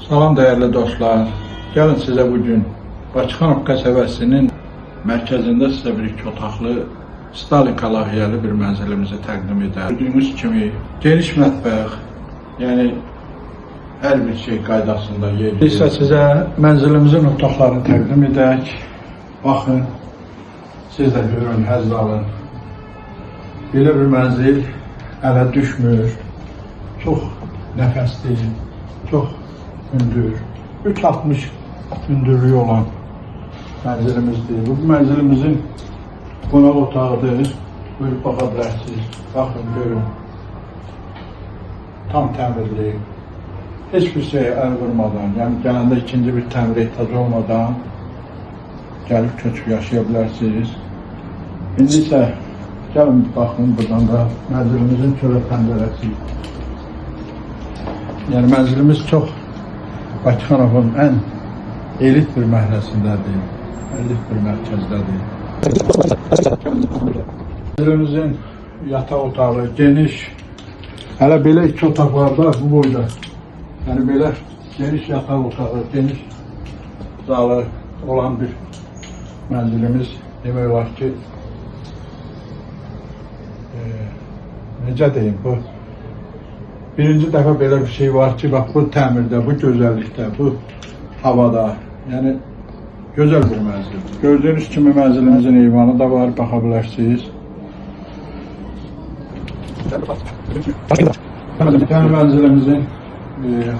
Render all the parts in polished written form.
Salam değerli dostlar. Gelin size bugün Bakıxanov qəsəbəsinin mərkəzində sizə bir iki otaqlı Stalin kalafiyyəli bir mənzilimizi təqdim edər. Gördüyünüz kimi geniş mətbəx, yəni hər bir şey qaydasında yer. Biz sizə mənzilimizin otaqlarını təqdim edək. Baxın, siz də görün, həzz alın. Belə bir mənzil ələ düşmür. Çox nəfəsli, çox hündür. 360 hündürlüyü olan mənzilimizdir. Bu mənzilimizin qonaq otağıdır. Buyurub baxa bilərsiniz. Baxın, görün. Tam təmirli. Heç bir şey əl vurmadan, yəni gələndə ikinci bir təmir ehtiyacı olmadan gəlib köçüb yaşaya bilərsiniz. İndi isə gəlin baxın, buradan da mənzilimizin çölə pəncərəsi. Yəni mənzilimiz çox Bakıxanovun ən elit bir məhəlləsindədir, elit bir mərkəzdədir. Mənzilimizin yataq otağı geniş, hələ belə iki otaqlarda bu boyda. Yəni belə geniş yataq otağı, geniş zalı olan bir mənzilimiz demək olar ki, necə deyim, bu birinci dəfə belə bir şey var ki, bax bu təmirdə, bu gözəllikdə, bu havada, yəni gözəl bir mənzil. Gördüyünüz kimi mənzilimizin eyvanı da var, baxa bilərsiniz. Yəni mənzilimizin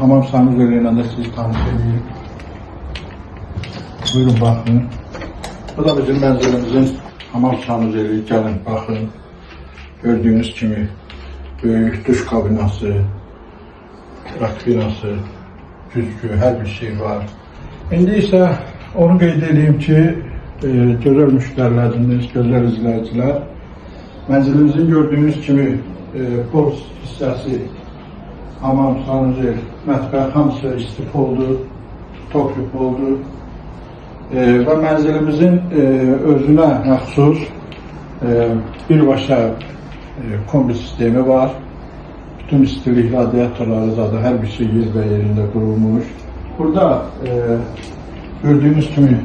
hamam sanuzeli ilə də sizi tanış edeyim. Buyurun, baxın. Bu da bizim mənzilimizin hamam sanuzeli, gəlin, baxın. Gördüyünüz kimi böyük duş kabinası, rakvinası, güzgü, hər bir şey var. İndi isə onu qeyd edeyim ki, gözəl müştəriləriniz, gözəl izləyicilər, mənzilimizin gördüyünüz kimi pol hissəsi, hamam, sanuzel, mətbəx hamısı istifoldur, topyupoldur və mənzilimizin özünə məxsus birbaşa kombi sistemi var. Bütün istilik radiatorları zaten her bir şey yer ve yerinde kurulmuş. Burada gördüğünüz kimi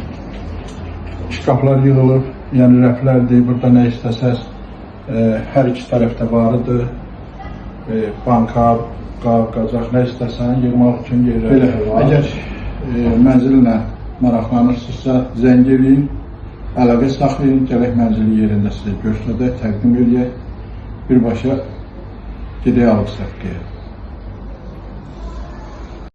şkaflar yığılıb, yəni rəflərdir. Burada nə istəsəz hər iki tərəfdə varıdır. Banka, qacaq, nə istəsən yığmaq üçün yerlər. Əgər mənzillə maraqlanırsınızsa zəng edin, əlaqə saxlayın, gələk mənzili yerində sizə göstərək, təqdim edək. Birbaşa gedək alıb səfqəyə.